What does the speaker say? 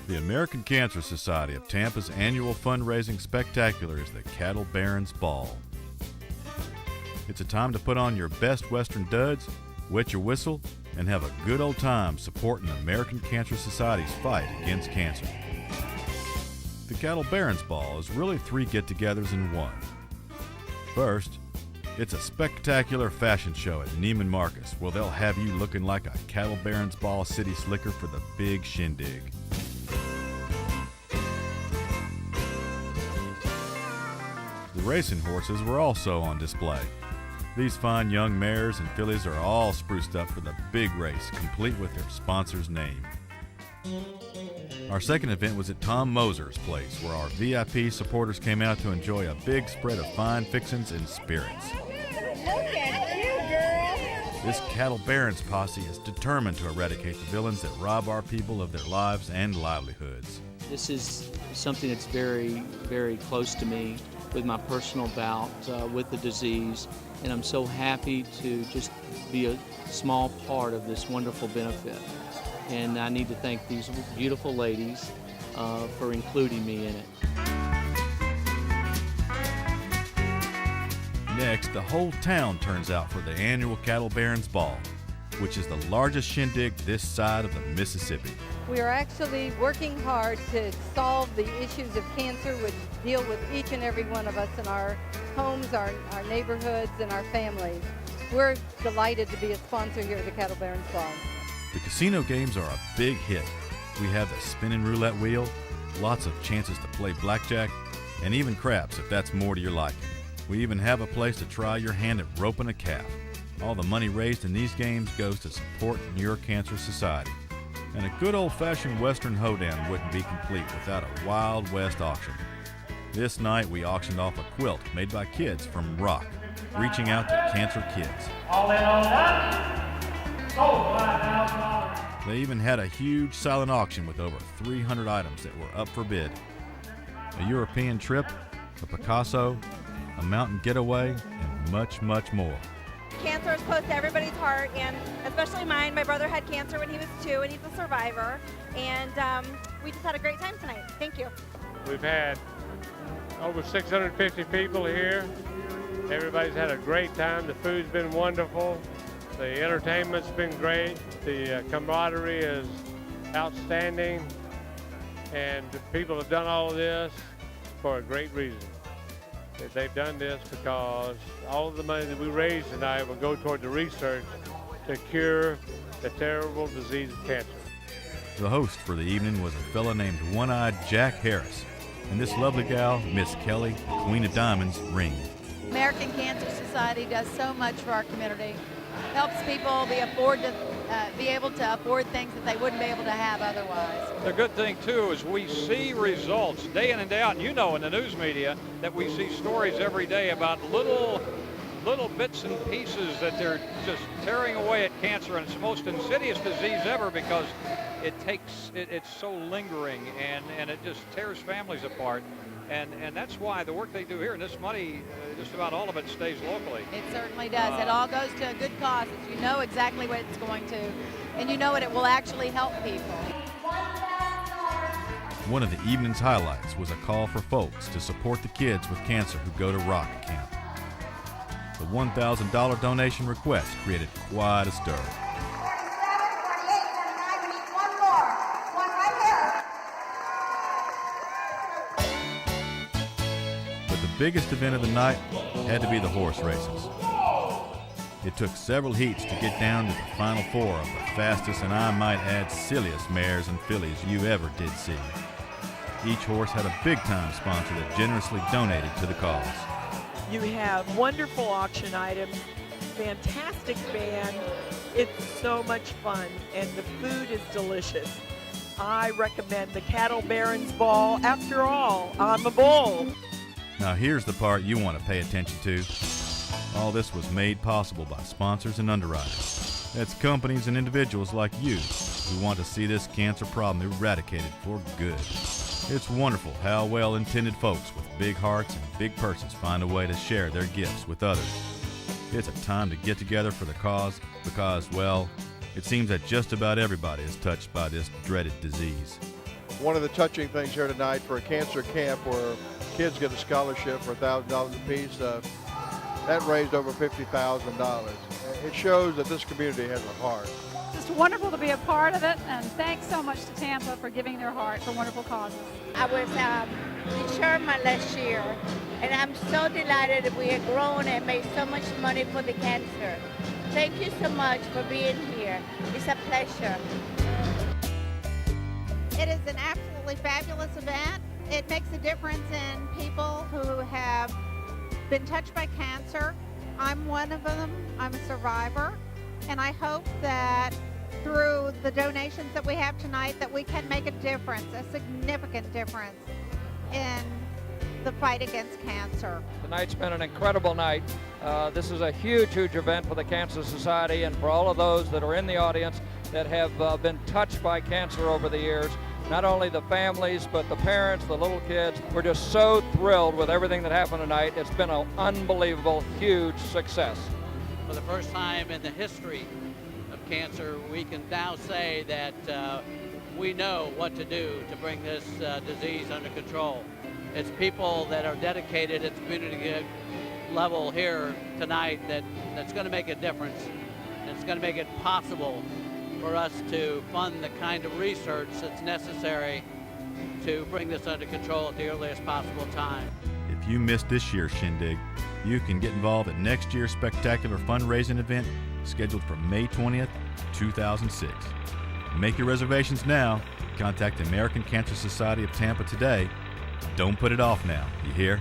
The American Cancer Society of Tampa's annual fundraising spectacular is the Cattle Barons Ball. It's a time to put on your best Western duds, wet your whistle, and have a good old time supporting the American Cancer Society's fight against cancer. The Cattle Barons Ball is really 3 get-togethers in one. First, it's a spectacular fashion show at Neiman Marcus where they'll have you looking like a Cattle Barons Ball city slicker for the big shindig. The racing horses were also on display. These fine young mares and fillies are all spruced up for the big race, complete with their sponsor's name. Our second event was at Tom Moser's place, where our VIP supporters came out to enjoy a big spread of fine fixins and spirits. Look at you, girl! This Cattle Barons posse is determined to eradicate the villains that rob our people of their lives and livelihoods. This is something that's very, very close to me with my personal bout with the disease, and I'm so happy to just be a small part of this wonderful benefit. And I need to thank these beautiful ladies for including me in it. Next, the whole town turns out for the annual Cattle Barons Ball, which is the largest shindig this side of the Mississippi. We are actually working hard to solve the issues of cancer, which deal with each and every one of us in our homes, our neighborhoods, and our families. We're delighted to be a sponsor here at the Cattle Barons Ball. The casino games are a big hit. We have the spinning roulette wheel, lots of chances to play blackjack, and even craps if that's more to your liking. We even have a place to try your hand at roping a calf. All the money raised in these games goes to support New York Cancer Society. And a good old-fashioned Western hoedown wouldn't be complete without a Wild West auction. This night we auctioned off a quilt made by kids from Rock, reaching out to cancer kids. All in on one, sold $5,000. They even had a huge silent auction with over 300 items that were up for bid. A European trip, a Picasso, a mountain getaway, and much, much more. Cancer is close to everybody's heart, and especially mine. My brother had cancer when he was 2, and he's a survivor. And we just had a great time tonight. Thank you. We've had over 650 people here. Everybody's had a great time. The food's been wonderful. The entertainment's been great. The camaraderie is outstanding. And the people have done all of this for a great reason. They've done this because all of the money that we raise tonight will go toward the research to cure the terrible disease of cancer. The host for the evening was a fella named One-Eyed Jack Harris, and this lovely gal, Miss Kelly, Queen of Diamonds, ring. American Cancer Society does so much for our community. Helps people be able to afford things that they wouldn't be able to have otherwise. The good thing, too, is we see results day in and day out. And you know in the news media that we see stories every day about little bits and pieces that they're just tearing away at cancer. And it's the most insidious disease ever because it's so lingering and it just tears families apart. And that's why the work they do here, and this money, just about all of it stays locally. It certainly does. It all goes to a good cause. You know exactly what it's going to, and you know it will actually help people. One of the evening's highlights was a call for folks to support the kids with cancer who go to Rock Camp. The $1,000 donation request created quite a stir. The biggest event of the night had to be the horse races. It took several heats to get down to the final 4 of the fastest and I might add silliest mares and fillies you ever did see. Each horse had a big-time sponsor that generously donated to the cause. You have wonderful auction items, fantastic band. It's so much fun, and the food is delicious. I recommend the Cattle Barons Ball. After all, I'm a bull. Now here's the part you want to pay attention to. All this was made possible by sponsors and underwriters. That's companies and individuals like you who want to see this cancer problem eradicated for good. It's wonderful how well-intended folks with big hearts and big purses find a way to share their gifts with others. It's a time to get together for the cause because, well, it seems that just about everybody is touched by this dreaded disease. one of the touching things here tonight for a cancer camp where kids get a scholarship for $1,000 apiece. That raised over $50,000. It shows that this community has a heart. It's just wonderful to be a part of it, and thanks so much to Tampa for giving their heart for wonderful causes. I was in Sherman last year, and I'm so delighted that we have grown and made so much money for the cancer. Thank you so much for being here. It's a pleasure. It is an absolutely fabulous event. It makes a difference in people who have been touched by cancer. I'm one of them. I'm a survivor. And I hope that through the donations that we have tonight that we can make a difference, a significant difference in the fight against cancer. Tonight's been an incredible night. This is a huge, huge event for the Cancer Society and for all of those that are in the audience that have been touched by cancer over the years. Not only the families, but the parents, the little kids. We're just so thrilled with everything that happened tonight. It's been an unbelievable, huge success. For the first time in the history of cancer, we can now say that we know what to do to bring this disease under control. It's people that are dedicated at the community level here tonight that's going to make a difference. It's going to make it possible for us to fund the kind of research that's necessary to bring this under control at the earliest possible time. If you missed this year's shindig, you can get involved at next year's spectacular fundraising event scheduled for May 20th, 2006. Make your reservations now. Contact the American Cancer Society of Tampa today. Don't put it off now, you hear?